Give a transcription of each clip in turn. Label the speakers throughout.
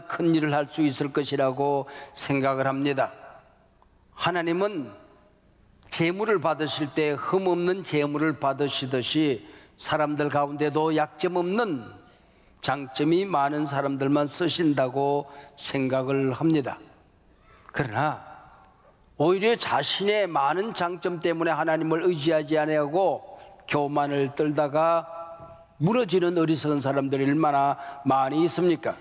Speaker 1: 큰 일을 할 수 있을 것이라고 생각을 합니다. 하나님은 재물을 받으실 때 흠없는 재물을 받으시듯이 사람들 가운데도 약점 없는 장점이 많은 사람들만 쓰신다고 생각을 합니다. 그러나 오히려 자신의 많은 장점 때문에 하나님을 의지하지 아니하고 교만을 떨다가 무너지는 어리석은 사람들이 얼마나 많이 있습니까?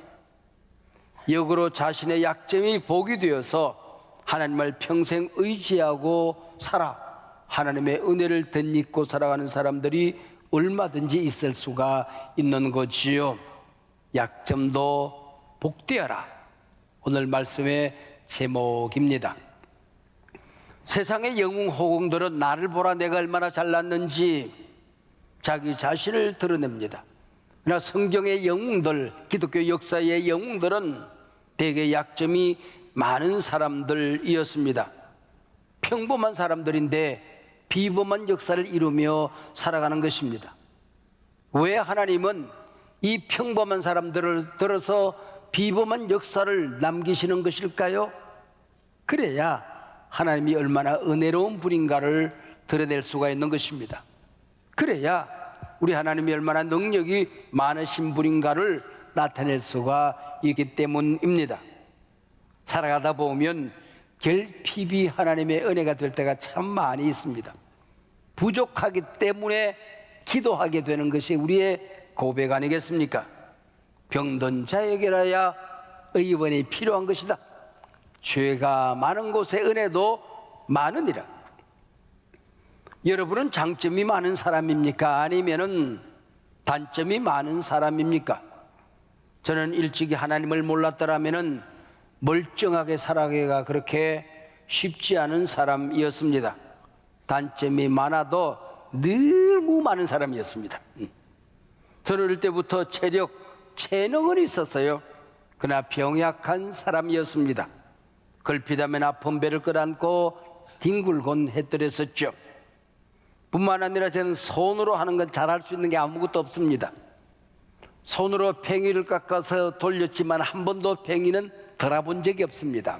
Speaker 1: 역으로 자신의 약점이 복이 되어서 하나님을 평생 의지하고 살아 하나님의 은혜를 덧입고 살아가는 사람들이 얼마든지 있을 수가 있는 거지요. 약점도 복되어라, 오늘 말씀의 제목입니다. 세상의 영웅 호공들은 나를 보라 내가 얼마나 잘났는지 자기 자신을 드러냅니다. 그러나 성경의 영웅들, 기독교 역사의 영웅들은 대개 약점이 많은 사람들이었습니다. 평범한 사람들인데 비범한 역사를 이루며 살아가는 것입니다. 왜 하나님은 이 평범한 사람들을 들어서 비범한 역사를 남기시는 것일까요? 그래야 하나님이 얼마나 은혜로운 분인가를 드러낼 수가 있는 것입니다. 그래야 우리 하나님이 얼마나 능력이 많으신 분인가를 나타낼 수가 있기 때문입니다. 살아가다 보면 결핍이 하나님의 은혜가 될 때가 참 많이 있습니다. 부족하기 때문에 기도하게 되는 것이 우리의 고백 아니겠습니까? 병든 자에게라야 의원이 필요한 것이다. 죄가 많은 곳에 은혜도 많으니라. 여러분은 장점이 많은 사람입니까? 아니면은 단점이 많은 사람입니까? 저는 일찍이 하나님을 몰랐더라면은 멀쩡하게 살아가기가 그렇게 쉽지 않은 사람이었습니다. 단점이 많아도 너무 많은 사람이었습니다. 저는 어릴 때부터 체력, 체능은 있었어요. 그러나 병약한 사람이었습니다. 걸핏하면 아픈 배를 끌어안고 뒹굴곤 했더랬었죠. 뿐만 아니라 저는 손으로 하는 건 잘할 수 있는 게 아무것도 없습니다. 손으로 팽이를 깎아서 돌렸지만 한 번도 팽이는 들어본 적이 없습니다.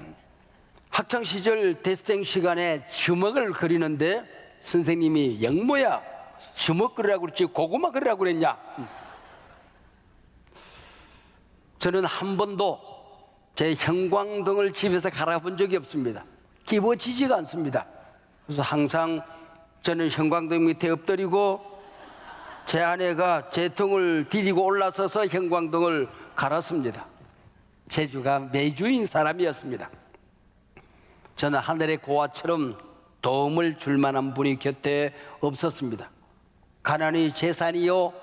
Speaker 1: 학창시절 대생 시간에 주먹을 그리는데 선생님이 영모야 주먹 그리라고 그랬지 고구마 그리라고 그랬냐? 저는 한 번도 제 형광등을 집에서 갈아본 적이 없습니다. 끼워지지가 않습니다. 그래서 항상 저는 형광등 밑에 엎드리고 제 아내가 제 등을 디디고 올라서서 형광등을 갈았습니다. 재주가 매주인 사람이었습니다. 저는 하늘의 고아처럼 도움을 줄 만한 분이 곁에 없었습니다. 가난이 재산이요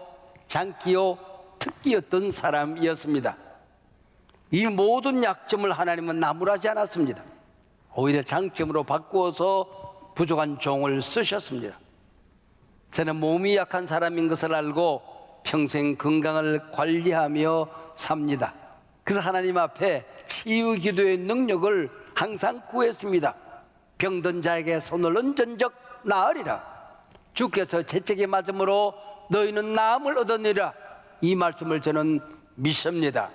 Speaker 1: 장기요 특기였던 사람이었습니다. 이 모든 약점을 하나님은 나무라지 않았습니다. 오히려 장점으로 바꾸어서 부족한 종을 쓰셨습니다. 저는 몸이 약한 사람인 것을 알고 평생 건강을 관리하며 삽니다. 그래서 하나님 앞에 치유 기도의 능력을 항상 구했습니다. 병든 자에게 손을 얹은적 나으리라. 주께서 재채기 맞음으로 너희는 나음을 얻으리라. 이 말씀을 저는 믿습니다.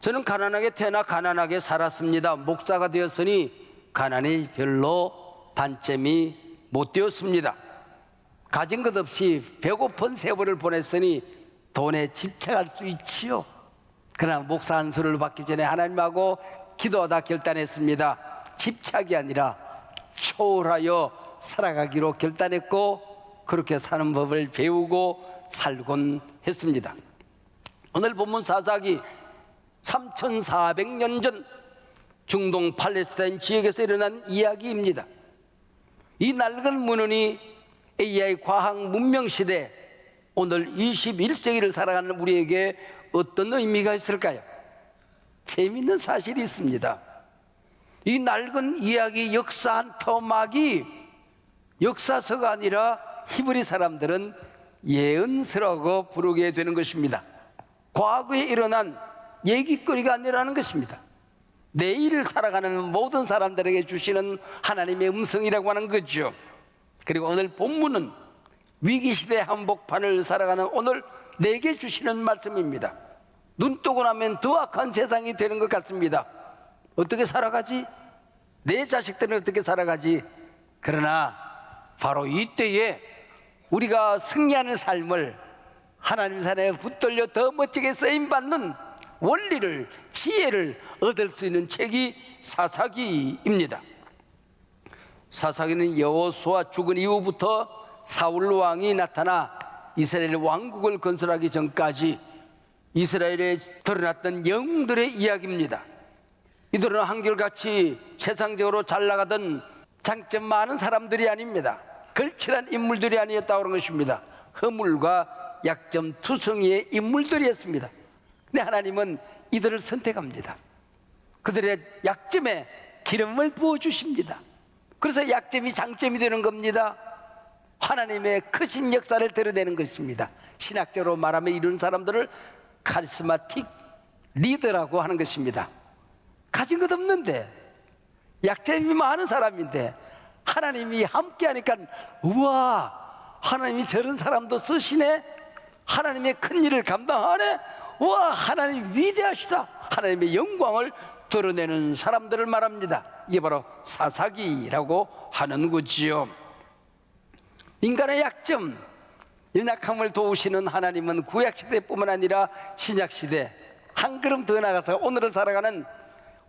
Speaker 1: 저는 가난하게 태어나 가난하게 살았습니다. 목사가 되었으니 가난이 별로 단점이 못 되었습니다. 가진 것 없이 배고픈 세월을 보냈으니 돈에 집착할 수 있지요. 그러나 목사 안수를 받기 전에 하나님하고 기도하다 결단했습니다. 집착이 아니라 초월하여 살아가기로 결단했고 그렇게 사는 법을 배우고 살곤 했습니다. 오늘 본문 사사기 3400년 전 중동 팔레스타인 지역에서 일어난 이야기입니다. 이 낡은 문헌이 AI 과학 문명 시대 오늘 21세기를 살아가는 우리에게 어떤 의미가 있을까요? 재미있는 사실이 있습니다. 이 낡은 이야기 역사 한 토막이 역사서가 아니라 히브리 사람들은 예언서라고 부르게 되는 것입니다. 과거에 일어난 얘기거리가 아니라는 것입니다. 내일을 살아가는 모든 사람들에게 주시는 하나님의 음성이라고 하는 거죠. 그리고 오늘 본문은 위기시대 한복판을 살아가는 오늘 내게 주시는 말씀입니다. 눈 뜨고 나면 더 악한 세상이 되는 것 같습니다. 어떻게 살아가지? 내 자식들은 어떻게 살아가지? 그러나 바로 이때에 우리가 승리하는 삶을 하나님 산에 붙들려 더 멋지게 쓰임받는 원리를, 지혜를 얻을 수 있는 책이 사사기입니다. 사사기는 여호수아 죽은 이후부터 사울 왕이 나타나 이스라엘 왕국을 건설하기 전까지 이스라엘에 드러났던 영웅들의 이야기입니다. 이들은 한결같이 세상적으로 잘 나가던 장점 많은 사람들이 아닙니다. 걸출한 인물들이 아니었다고 하는 것입니다. 허물과 약점 투성이의 인물들이었습니다. 근데 하나님은 이들을 선택합니다. 그들의 약점에 기름을 부어주십니다. 그래서 약점이 장점이 되는 겁니다. 하나님의 크신 역사를 드러내는 것입니다. 신학적으로 말하면 이런 사람들을 카리스마틱 리더라고 하는 것입니다. 가진 것 없는데 약점이 많은 사람인데 하나님이 함께하니까 우와, 하나님이 저런 사람도 쓰시네, 하나님의 큰 일을 감당하네, 우와, 하나님 위대하시다, 하나님의 영광을 드러내는 사람들을 말합니다. 이게 바로 사사기라고 하는 거지요. 인간의 약점, 연약함을 도우시는 하나님은 구약시대뿐만 아니라 신약시대 한 걸음 더 나가서 오늘을 살아가는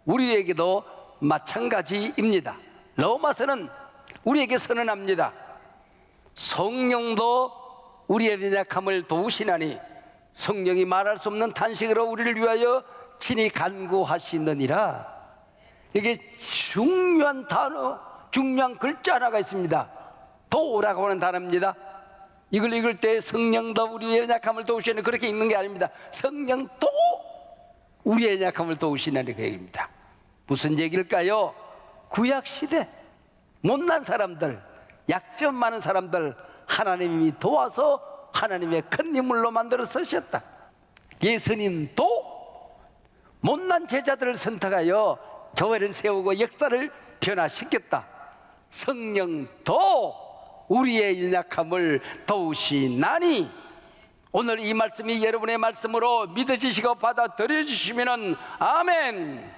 Speaker 1: 우리에게도 마찬가지입니다. 로마서는 우리에게 선언합니다. 성령도 우리의 연약함을 도우시나니 성령이 말할 수 없는 탄식으로 우리를 위하여 친히 간구하시느니라. 이게 중요한 단어, 중요한 글자 하나가 있습니다. 도라고 하는 단어입니다. 이걸 읽을 때 성령도 우리의 연약함을 도우시는, 그렇게 읽는 게 아닙니다. 성령도 우리의 연약함을 도우시는 그 얘기입니다. 무슨 얘기일까요? 구약시대 못난 사람들, 약점 많은 사람들 하나님이 도와서 하나님의 큰 인물로 만들어 쓰셨다. 예수님도 못난 제자들을 선택하여 교회를 세우고 역사를 변화시켰다. 성령도 우리의 연약함을 도우시나니, 오늘 이 말씀이 여러분의 말씀으로 믿어지시고 받아들여 주시면 아멘.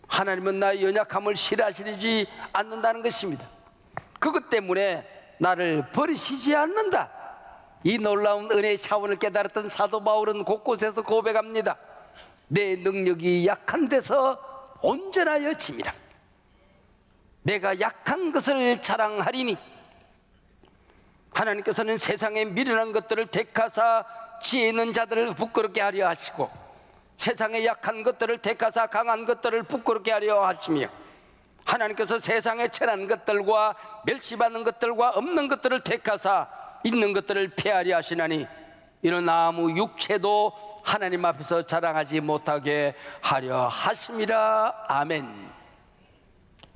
Speaker 1: 하나님은 나의 연약함을 싫어하시지 않는다는 것입니다. 그것 때문에 나를 버리시지 않는다. 이 놀라운 은혜의 차원을 깨달았던 사도 바울은 곳곳에서 고백합니다. 내 능력이 약한 데서 온전하여 칩니다. 내가 약한 것을 자랑하리니, 하나님께서는 세상에 미련한 것들을 택하사 지혜 있는 자들을 부끄럽게 하려 하시고, 세상에 약한 것들을 택하사 강한 것들을 부끄럽게 하려 하시며, 하나님께서 세상에 천한 것들과 멸시받는 것들과 없는 것들을 택하사 있는 것들을 폐하려 하시나니, 이는 아무 육체도 하나님 앞에서 자랑하지 못하게 하려 하심이라. 아멘.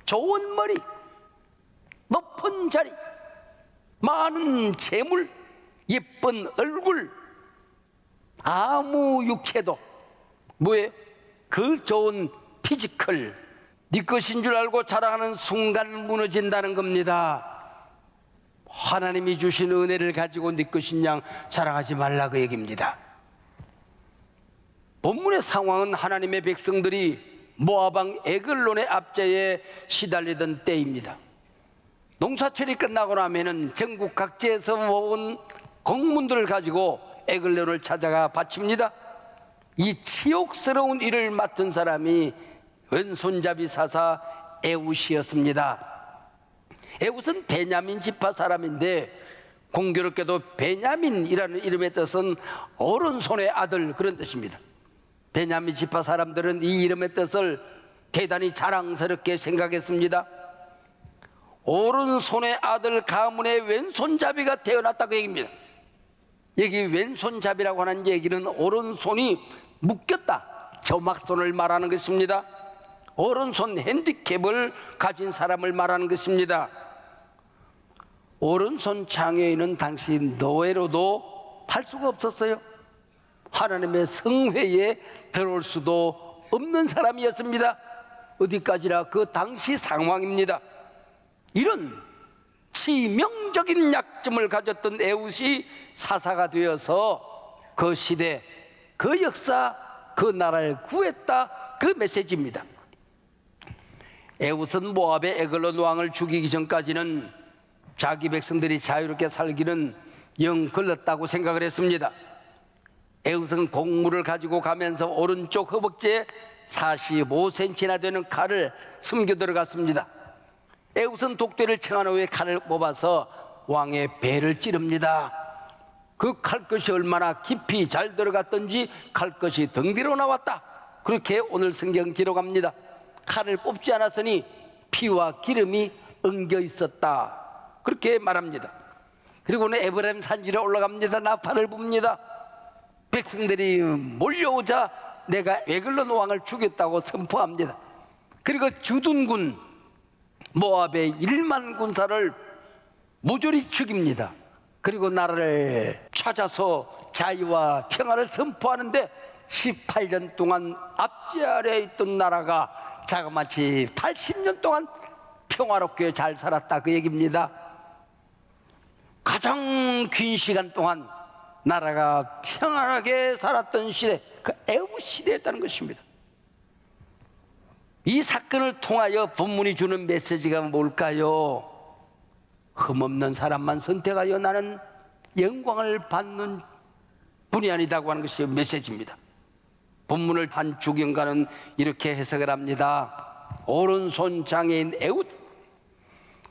Speaker 1: 좋은 머리, 높은 자리, 많은 재물, 예쁜 얼굴, 아무 육체도 뭐에 그 좋은 피지컬, 네 것인 줄 알고 자랑하는 순간 무너진다는 겁니다. 하나님이 주신 은혜를 가지고 네 것인 양 자랑하지 말라, 그 얘기입니다. 본문의 상황은 하나님의 백성들이 모압왕 에글론의 압제에 시달리던 때입니다. 농사철이 끝나고 나면은 전국 각지에서 모은 공문들을 가지고 에글론을 찾아가 바칩니다. 이 치욕스러운 일을 맡은 사람이 왼손잡이 사사 에웃이었습니다. 에웃은 베냐민 지파 사람인데, 공교롭게도 베냐민이라는 이름의 뜻은 오른손의 아들, 그런 뜻입니다. 베냐민 지파 사람들은 이 이름의 뜻을 대단히 자랑스럽게 생각했습니다. 오른손의 아들 가문의 왼손잡이가 태어났다고 얘기입니다. 여기 왼손잡이라고 하는 얘기는 오른손이 묶였다, 저막손을 말하는 것입니다. 오른손 핸디캡을 가진 사람을 말하는 것입니다. 오른손 장애인은 당시 노예로도 팔 수가 없었어요. 하나님의 성회에 들어올 수도 없는 사람이었습니다. 어디까지나 그 당시 상황입니다. 이런 치명적인 약점을 가졌던 에웃이 사사가 되어서 그 시대 그 역사, 그 나라를 구했다, 그 메시지입니다. 에웃은 모압의 에글론 왕을 죽이기 전까지는 자기 백성들이 자유롭게 살기는 영 걸렸다고 생각을 했습니다. 에웃은 곡물을 가지고 가면서 오른쪽 허벅지에 45cm나 되는 칼을 숨겨 들어갔습니다. 에웃은 독대를 청한 후에 칼을 뽑아서 왕의 배를 찌릅니다. 그 칼끝이 얼마나 깊이 잘 들어갔던지 칼끝이 등 뒤로 나왔다, 그렇게 오늘 성경 기록합니다. 칼을 뽑지 않았으니 피와 기름이 엉겨 있었다, 그렇게 말합니다. 그리고는 에브라임 산지로 올라갑니다. 나팔을 붑니다. 백성들이 몰려오자 내가 에글론 왕을 죽였다고 선포합니다. 그리고 주둔군 모압의 1만 군사를 모조리 죽입니다. 그리고 나라를 찾아서 자유와 평화를 선포하는데 18년 동안 압제 아래에 있던 나라가 자그마치 80년 동안 평화롭게 잘 살았다, 그 얘기입니다. 가장 긴 시간 동안 나라가 평안하게 살았던 시대, 그 에웃 시대였다는 것입니다. 이 사건을 통하여 본문이 주는 메시지가 뭘까요? 흠없는 사람만 선택하여 나는 영광을 받는 분이 아니다고 하는 것이 메시지입니다. 본문을 한 주경가는 이렇게 해석을 합니다. 오른손 장애인 에웃,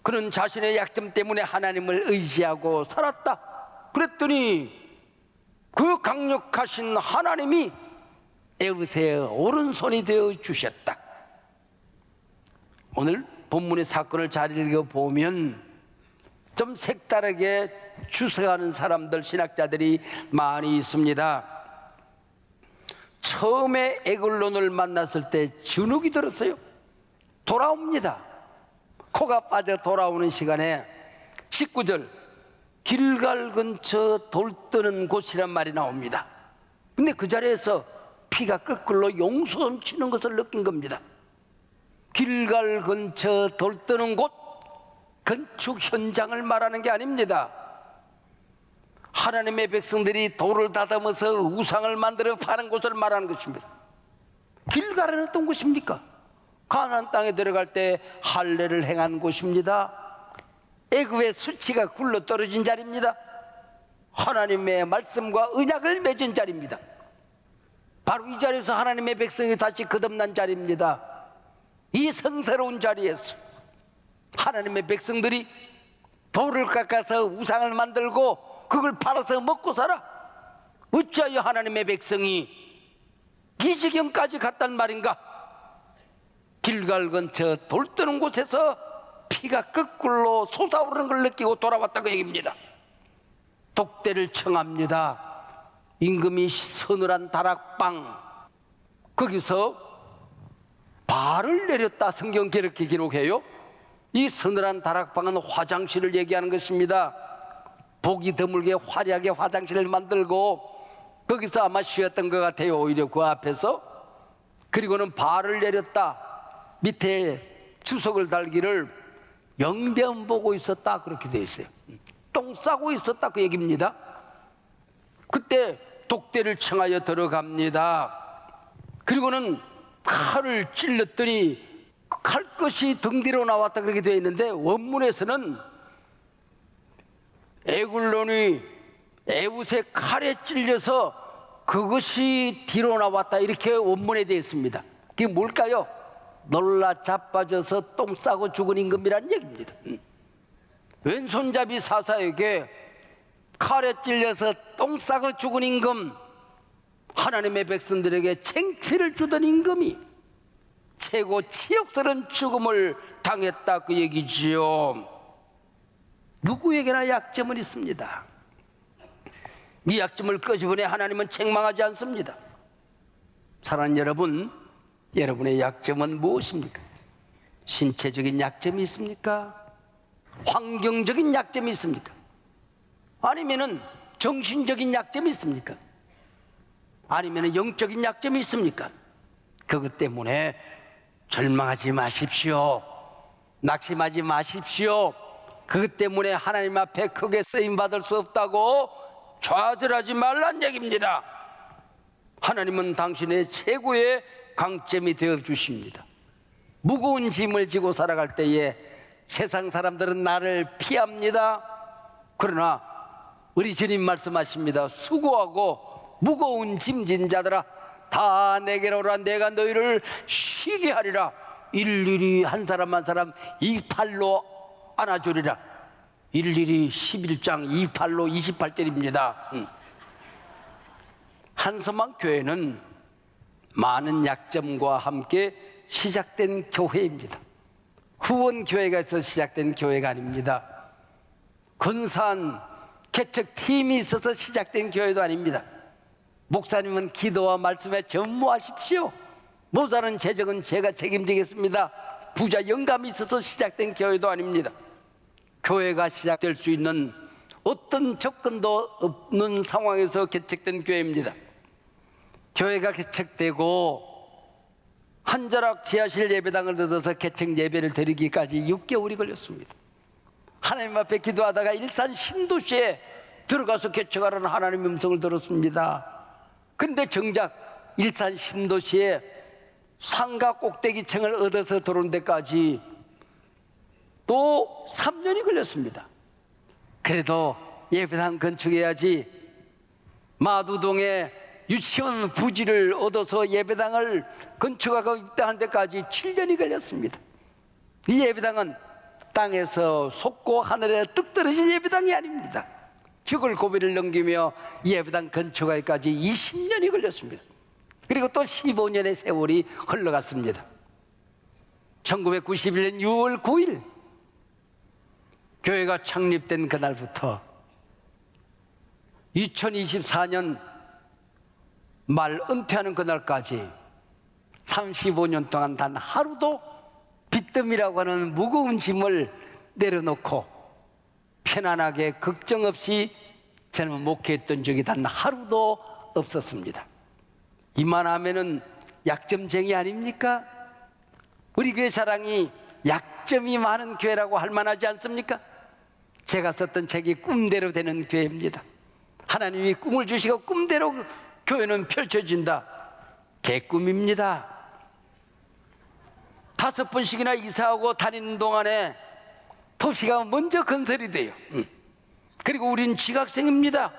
Speaker 1: 그는 자신의 약점 때문에 하나님을 의지하고 살았다. 그랬더니 그 강력하신 하나님이 에웃의 오른손이 되어 주셨다. 오늘 본문의 사건을 잘 읽어보면 좀 색다르게 주석하는 사람들, 신학자들이 많이 있습니다. 처음에 에글론을 만났을 때 주눅이 들었어요. 돌아옵니다. 코가 빠져 돌아오는 시간에 19절, 길갈 근처 돌 뜨는 곳이란 말이 나옵니다. 근데 그 자리에서 피가 거꾸로 용솟음 치는 것을 느낀 겁니다. 길갈 근처 돌 뜨는 곳, 건축 현장을 말하는 게 아닙니다. 하나님의 백성들이 돌을 다듬어서 우상을 만들어 파는 곳을 말하는 것입니다. 길갈은 어떤 곳입니까? 가나안 땅에 들어갈 때 할례를 행한 곳입니다. 애굽의 수치가 굴러 떨어진 자리입니다. 하나님의 말씀과 언약을 맺은 자리입니다. 바로 이 자리에서 하나님의 백성이 다시 거듭난 자리입니다. 이 성스러운 자리에서 하나님의 백성들이 돌을 깎아서 우상을 만들고 그걸 팔아서 먹고 살아. 어찌하여 하나님의 백성이 이 지경까지 갔단 말인가? 길갈 근처 돌 뜨는 곳에서 피가 거꾸로 솟아오르는 걸 느끼고 돌아왔다고 얘기입니다. 독대를 청합니다. 임금이 서늘한 다락방, 거기서 발을 내렸다, 성경 그렇게 기록해요. 이 서늘한 다락방은 화장실을 얘기하는 것입니다. 보기 드물게 화려하게 화장실을 만들고 거기서 아마 쉬었던 것 같아요, 오히려 그 앞에서. 그리고는 발을 내렸다, 밑에 주석을 달기를 영변 보고 있었다, 그렇게 되어 있어요. 똥 싸고 있었다, 그 얘기입니다. 그때 독대를 청하여 들어갑니다. 그리고는 칼을 찔렀더니 칼끝이 등 뒤로 나왔다, 그렇게 되어 있는데 원문에서는 에글론이 에웃의 칼에 찔려서 그것이 뒤로 나왔다, 이렇게 원문에 되어 있습니다. 그게 뭘까요? 놀라 자빠져서 똥 싸고 죽은 임금이라는 얘기입니다. 왼손잡이 사사에게 칼에 찔려서 똥 싸고 죽은 임금, 하나님의 백성들에게 창피를 주던 임금이 최고 치욕스러운 죽음을 당했다, 그 얘기지요. 누구에게나 약점은 있습니다. 이 약점을 끄집어내 하나님은 책망하지 않습니다. 사랑하는 여러분, 여러분의 약점은 무엇입니까? 신체적인 약점이 있습니까? 환경적인 약점이 있습니까? 아니면은 정신적인 약점이 있습니까? 아니면은 영적인 약점이 있습니까? 그것 때문에 절망하지 마십시오. 낙심하지 마십시오. 그것 때문에 하나님 앞에 크게 쓰임받을 수 없다고 좌절하지 말란 얘기입니다. 하나님은 당신의 최고의 강점이 되어 주십니다. 무거운 짐을 지고 살아갈 때에 세상 사람들은 나를 피합니다. 그러나 우리 주님 말씀하십니다. 수고하고 무거운 짐진 자들아 다 내게로 오라. 내가 너희를 쉬게 하리라. 일일이 한 사람 한 사람 이 팔로 안아주리라. 일일이 11장 28로 28절입니다. 한서망 교회는 많은 약점과 함께 시작된 교회입니다. 후원교회가 있어서 시작된 교회가 아닙니다. 근사한 개척팀이 있어서 시작된 교회도 아닙니다. 목사님은 기도와 말씀에 전무하십시오. 모자른 재정은 제가 책임지겠습니다. 부자 영감이 있어서 시작된 교회도 아닙니다. 교회가 시작될 수 있는 어떤 접근도 없는 상황에서 개척된 교회입니다. 교회가 개척되고 한자락 지하실 예배당을 얻어서 개척 예배를 드리기까지 6개월이 걸렸습니다. 하나님 앞에 기도하다가 일산 신도시에 들어가서 개척하라는 하나님의 음성을 들었습니다. 그런데 정작 일산 신도시에 상가 꼭대기층을 얻어서 들어온 데까지 또 3년이 걸렸습니다. 그래도 예배당 건축해야지. 마두동에 유치원 부지를 얻어서 예배당을 건축하고 입당한 데까지 7년이 걸렸습니다. 이 예배당은 땅에서 솟고 하늘에 뚝 떨어진 예배당이 아닙니다. 죽을 고비를 넘기며 예배당 건축하기까지 20년이 걸렸습니다. 그리고 또 15년의 세월이 흘러갔습니다. 1991년 6월 9일 교회가 창립된 그날부터 2024년 말 은퇴하는 그날까지 35년 동안 단 하루도 빚더미라고 하는 무거운 짐을 내려놓고 편안하게 걱정 없이 저는 목회했던 적이 단 하루도 없었습니다. 이만하면은 약점쟁이 아닙니까? 우리 교회 자랑이 약점이 많은 교회라고 할 만하지 않습니까? 제가 썼던 책이 꿈대로 되는 교회입니다. 하나님이 꿈을 주시고 꿈대로 교회는 펼쳐진다. 개꿈입니다. 5번씩이나 이사하고 다니는 동안에 도시가 먼저 건설이 돼요. 그리고 우린 지각생입니다.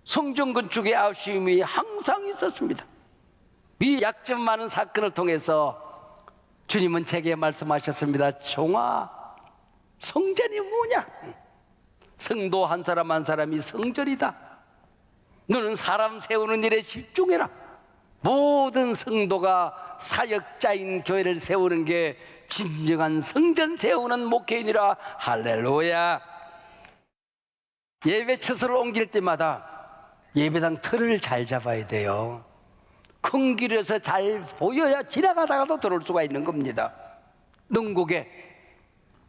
Speaker 1: 성전 건축에 아쉬움이 항상 있었습니다. 이 약점 많은 사건을 통해서 주님은 제게 말씀하셨습니다. 종아, 성전이 뭐냐? 성도 한 사람 한 사람이 성전이다. 너는 사람 세우는 일에 집중해라. 모든 성도가 사역자인 교회를 세우는 게 진정한 성전 세우는 목회인이라. 할렐루야. 예배 처소를 옮길 때마다 예배당 틀을 잘 잡아야 돼요. 큰 길에서 잘 보여야 지나가다가도 들어올 수가 있는 겁니다. 능곡에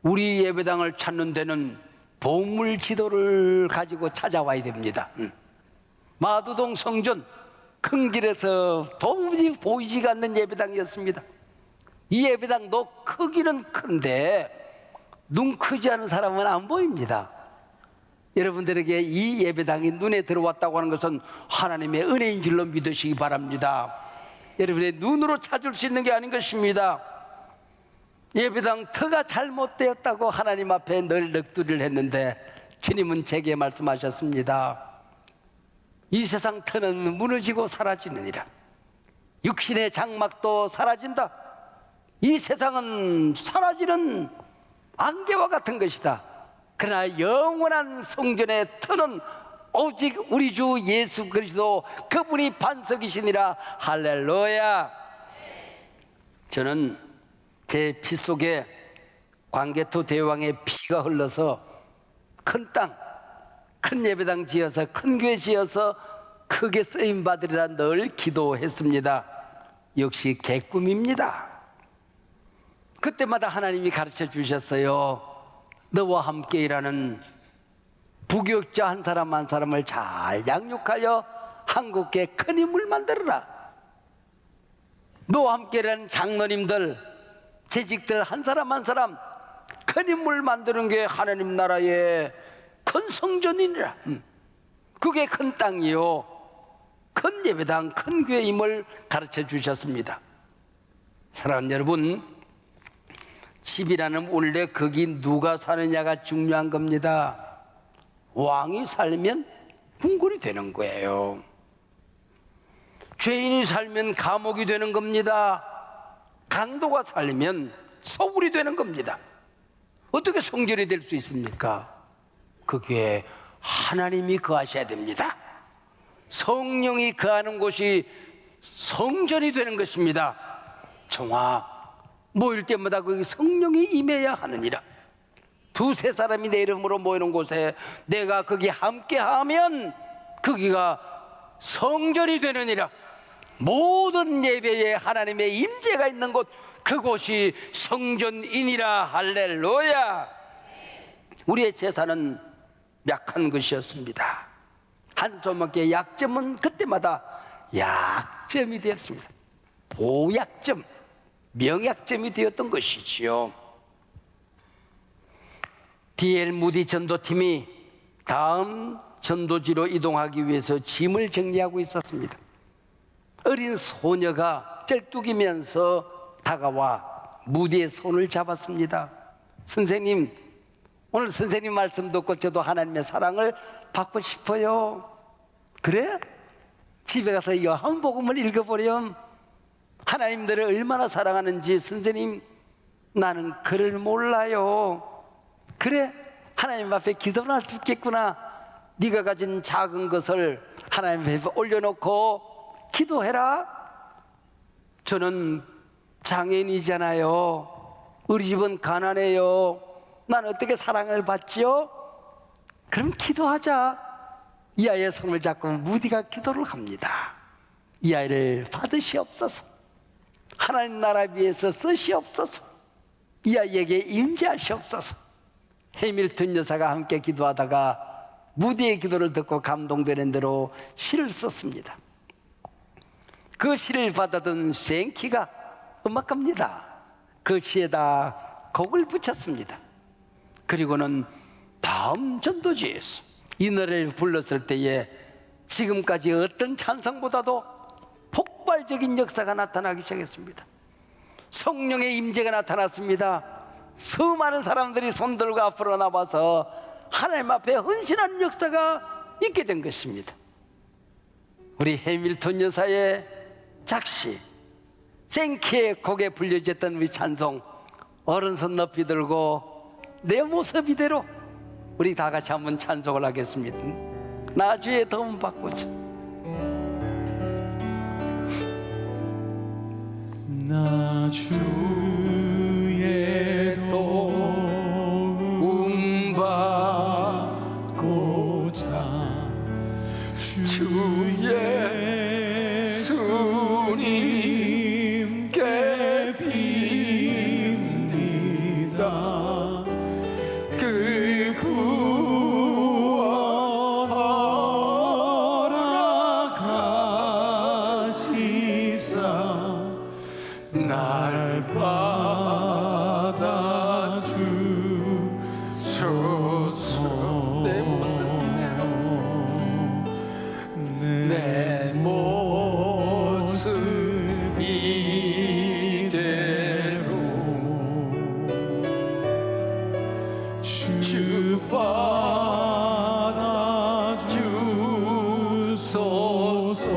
Speaker 1: 우리 예배당을 찾는 데는 보물 지도를 가지고 찾아와야 됩니다. 마두동 성전 큰 길에서 도무지 보이지가 않는 예배당이었습니다. 이 예배당도 크기는 큰데 눈 크지 않은 사람은 안 보입니다. 여러분들에게 이 예배당이 눈에 들어왔다고 하는 것은 하나님의 은혜인 줄로 믿으시기 바랍니다. 여러분의 눈으로 찾을 수 있는 게 아닌 것입니다. 예배당 터가 잘못되었다고 하나님 앞에 늘 넋두리를 했는데 주님은 제게 말씀하셨습니다. 이 세상 터는 무너지고 사라지느니라. 육신의 장막도 사라진다. 이 세상은 사라지는 안개와 같은 것이다. 그러나 영원한 성전의 터는 오직 우리 주 예수 그리스도 그분이 반석이시니라. 할렐루야. 저는 제 피 속에 광개토 대왕의 피가 흘러서 큰 땅, 큰 예배당 지어서 큰 교회 지어서 크게 쓰임 받으리라 늘 기도했습니다. 역시 개꿈입니다. 그때마다 하나님이 가르쳐 주셨어요. 너와 함께 일하는 부교육자 한 사람 한 사람을 잘 양육하여 한국에 큰 인물 만들어라. 너와 함께 일하는 장로님들, 재직들 한 사람 한 사람 큰 인물 만드는 게 하나님 나라의 큰 성전이니라. 그게 큰 땅이요. 큰 예배당, 큰 교회임을 가르쳐 주셨습니다. 사랑하는 여러분, 집이라는 원래 거기 누가 사느냐가 중요한 겁니다. 왕이 살면 궁궐이 되는 거예요. 죄인이 살면 감옥이 되는 겁니다. 강도가 살면 서울이 되는 겁니다. 어떻게 성전이 될 수 있습니까? 거기에 하나님이 거하셔야 됩니다. 성령이 거하는 곳이 성전이 되는 것입니다. 정화 모일 때마다 거기 성령이 임해야 하느니라. 두세 사람이 내 이름으로 모이는 곳에 내가 거기 함께하면 거기가 성전이 되느니라. 모든 예배에 하나님의 임재가 있는 곳, 그곳이 성전이니라. 할렐루야. 우리의 제사는 약한 것이었습니다. 한 조목의 약점은 그때마다 약점이 되었습니다. 보약점, 명약점이 되었던 것이지요. D.L. 무디 전도팀이 다음 전도지로 이동하기 위해서 짐을 정리하고 있었습니다. 어린 소녀가 쩔뚝이면서 다가와 무디의 손을 잡았습니다. 선생님, 오늘 선생님 말씀 듣고 저도 하나님의 사랑을 받고 싶어요. 그래? 집에 가서 이 요한복음을 읽어보렴. 하나님들을 얼마나 사랑하는지 선생님, 나는 글을 몰라요. 그래? 하나님 앞에 기도를 할 수 있겠구나. 네가 가진 작은 것을 하나님 앞에 올려놓고 기도해라. 저는 장애인이잖아요. 우리 집은 가난해요. 난 어떻게 사랑을 받지요? 그럼 기도하자. 이 아이의 손을 잡고 무디가 기도를 합니다. 이 아이를 받으시옵소서. 하나님 나라 위해서 쓰시옵소서. 이 아이에게 임재하시옵소서. 해밀턴 여사가 함께 기도하다가 무디의 기도를 듣고 감동되는 대로 시를 썼습니다. 그 시를 받아든 생키가 음악가입니다. 그 시에다 곡을 붙였습니다. 그리고는 다음 전도지에서 이 노래를 불렀을 때에 지금까지 어떤 찬성보다도 폭발적인 역사가 나타나기 시작했습니다. 성령의 임재가 나타났습니다. 수많은 사람들이 손들고 앞으로 나와서 하나님 앞에 헌신하는 역사가 있게 된 것입니다. 우리 해밀턴 여사의 작시, 생키의 곡에 불려졌던 우리 찬송, 오른손 높이 들고 내 모습 이대로 우리 다 같이 한번 찬송을 하겠습니다. 나 주의 도움 받고자.
Speaker 2: 나 주의 도움 받고자 주의 예수님께 빕니다. 그 구원하라 가시사 날 받아주소서.
Speaker 1: 내 모습
Speaker 2: 내 모습 이대로 주 받아주소서.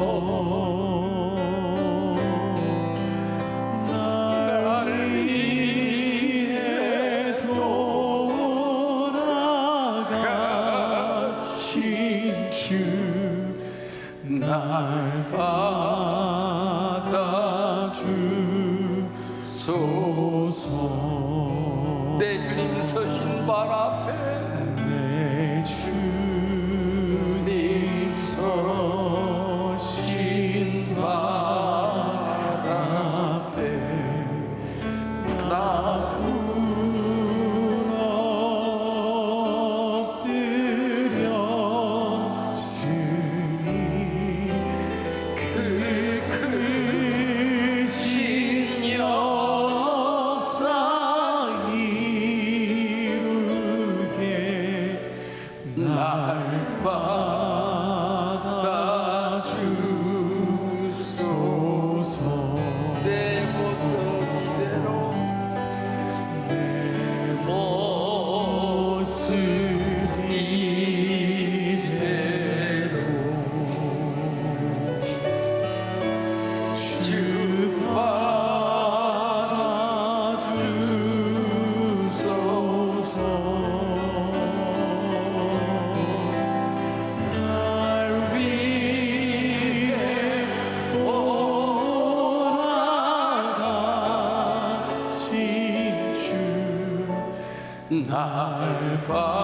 Speaker 2: 날
Speaker 1: 날 받아주소서.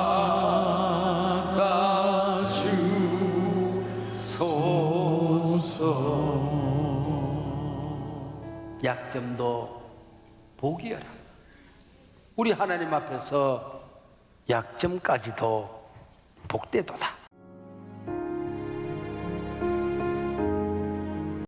Speaker 1: 약점도 복이여라. 우리 하나님 앞에서 약점까지도 복되도다.